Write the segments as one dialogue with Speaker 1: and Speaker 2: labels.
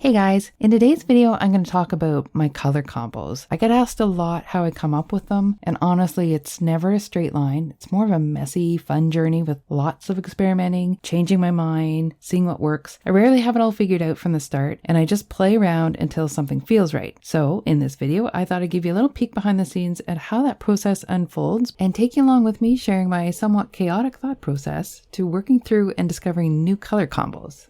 Speaker 1: Hey guys, in today's video I'm going to talk about my color combos. I get asked a lot how I come up with them, and honestly it's never a straight line. It's more of a messy, fun journey with lots of experimenting, changing my mind, seeing what works. I rarely have it all figured out from the start, and I just play around until something feels right. So in this video I thought I'd give you a little peek behind the scenes at how that process unfolds and take you along with me sharing my somewhat chaotic thought process to working through and discovering new color combos.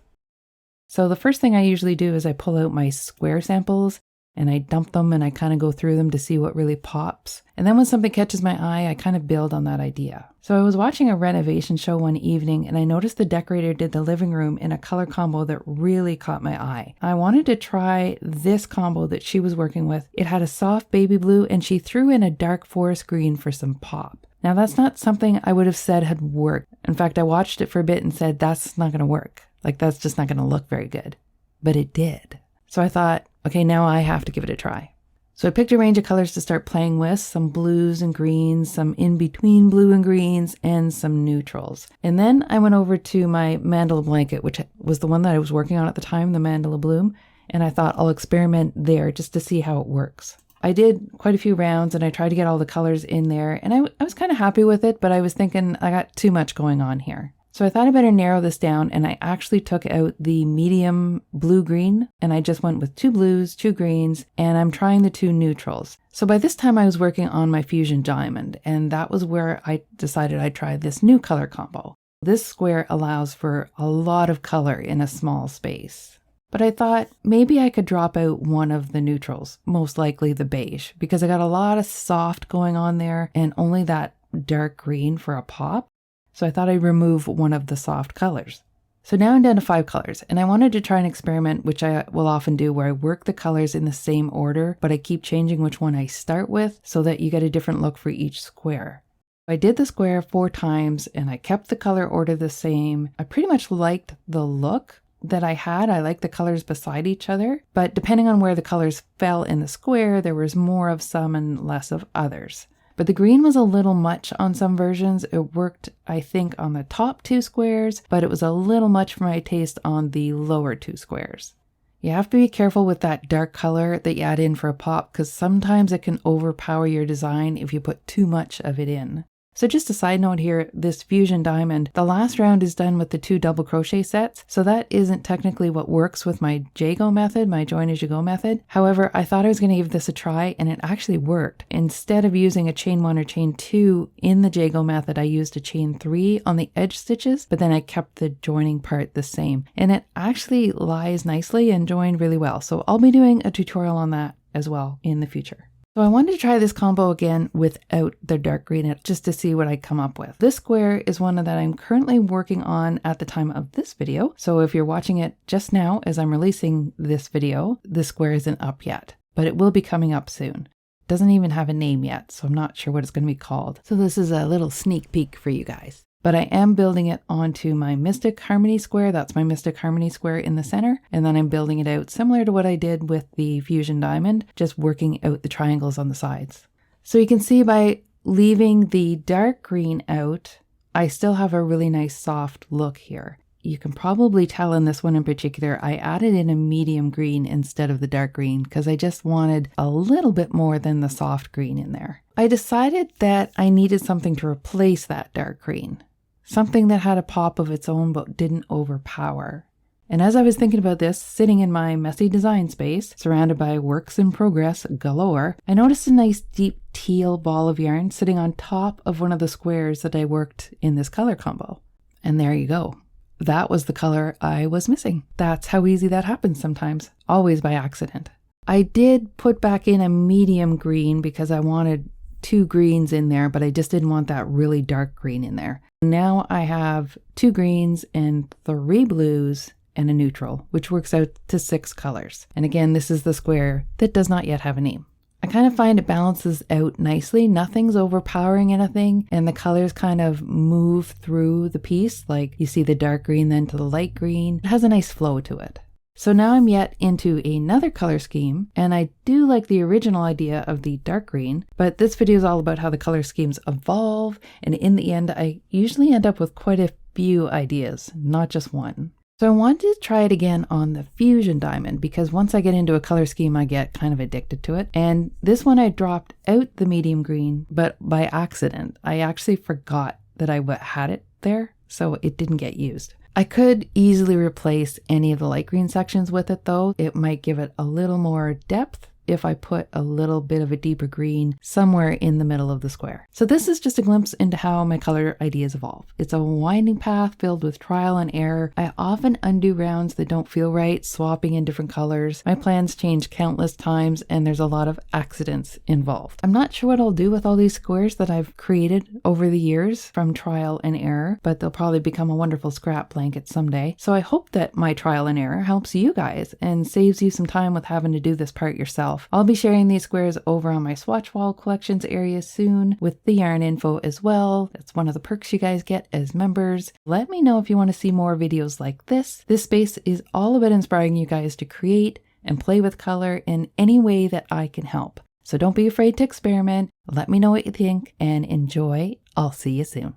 Speaker 1: So the first thing I usually do is I pull out my square samples and I dump them and I kind of go through them to see what really pops. And then when something catches my eye, I kind of build on that idea. So I was watching a renovation show one evening and I noticed the decorator did the living room in a color combo that really caught my eye. I wanted to try this combo that she was working with. It had a soft baby blue and she threw in a dark forest green for some pop. Now that's not something I would have said had worked. In fact, I watched it for a bit and said, that's not going to work. Like, that's just not going to look very good. But it did. So I thought, okay, now I have to give it a try. So I picked a range of colors to start playing with, some blues and greens, some in-between blue and greens, and some neutrals. And then I went over to my mandala blanket, which was the one that I was working on at the time, the mandala bloom. And I thought I'll experiment there just to see how it works. I did quite a few rounds and I tried to get all the colors in there. And I was kind of happy with it, but I was thinking I got too much going on here. So I thought I better narrow this down, and I actually took out the medium blue-green and I just went with 2 blues, 2 greens, and I'm trying the 2 neutrals. So by this time I was working on my fusion diamond, and that was where I decided I'd try this new color combo. This square allows for a lot of color in a small space. But I thought maybe I could drop out one of the neutrals, most likely the beige, because I got a lot of soft going on there and only that dark green for a pop. So I thought I'd remove one of the soft colors. So now I'm down to 5 colors, and I wanted to try an experiment, which I will often do, where I work the colors in the same order, but I keep changing which one I start with so that you get a different look for each square. I did the square 4 times and I kept the color order the same. I pretty much liked the look that I had. I liked the colors beside each other, but depending on where the colors fell in the square, there was more of some and less of others. But the green was a little much on some versions. It worked, I think, on the top 2 squares, but it was a little much for my taste on the lower 2 squares. You have to be careful with that dark color that you add in for a pop, because sometimes it can overpower your design if you put too much of it in. So just a side note here, this fusion diamond, the last round is done with the 2 double crochet sets, so that isn't technically what works with my Jago method, my join as you go method. However, I thought I was going to give this a try and it actually worked. Instead of using a chain 1 or chain 2 in the Jago method, I used a chain 3 on the edge stitches, but then I kept the joining part the same. And it actually lies nicely and joined really well. So I'll be doing a tutorial on that as well in the future. So I wanted to try this combo again without the dark green just to see what I come up with. This square is one that I'm currently working on at the time of this video. So if you're watching it just now as I'm releasing this video, this square isn't up yet, but it will be coming up soon. It doesn't even have a name yet, so I'm not sure what it's going to be called. So this is a little sneak peek for you guys. But I am building it onto my Mystic Harmony square. That's my Mystic Harmony square in the center. And then I'm building it out similar to what I did with the Fusion Diamond, just working out the triangles on the sides. So you can see by leaving the dark green out, I still have a really nice soft look here. You can probably tell in this one in particular, I added in a medium green instead of the dark green because I just wanted a little bit more than the soft green in there. I decided that I needed something to replace that dark green. Something that had a pop of its own but didn't overpower. And as I was thinking about this, sitting in my messy design space, surrounded by works in progress galore, I noticed a nice deep teal ball of yarn sitting on top of one of the squares that I worked in this color combo. And there you go. That was the color I was missing. That's how easy that happens sometimes, always by accident. I did put back in a medium green because I wanted 2 greens in there, but I just didn't want that really dark green in there. Now I have 2 greens and 3 blues and a neutral, which works out to 6 colors. And again, this is the square that does not yet have a name. I kind of find it balances out nicely. Nothing's overpowering anything, and the colors kind of move through the piece. Like you see the dark green then to the light green. It has a nice flow to it. So now I'm yet into another color scheme, and I do like the original idea of the dark green, but this video is all about how the color schemes evolve, and in the end I usually end up with quite a few ideas, not just one. So I wanted to try it again on the Fusion Diamond because once I get into a color scheme, I get kind of addicted to it. And this one I dropped out the medium green, but by accident. I actually forgot that I had it there, so it didn't get used. I could easily replace any of the light green sections with it though. It might give it a little more depth if I put a little bit of a deeper green somewhere in the middle of the square. So this is just a glimpse into how my color ideas evolve. It's a winding path filled with trial and error. I often undo rounds that don't feel right, swapping in different colors. My plans change countless times and there's a lot of accidents involved. I'm not sure what I'll do with all these squares that I've created over the years from trial and error, but they'll probably become a wonderful scrap blanket someday. So I hope that my trial and error helps you guys and saves you some time with having to do this part yourself. I'll be sharing these squares over on my Swatch Wall Collections area soon with the yarn info as well. That's one of the perks you guys get as members. Let me know if you want to see more videos like this. This space is all about inspiring you guys to create and play with color in any way that I can help. So don't be afraid to experiment. Let me know what you think and enjoy. I'll see you soon.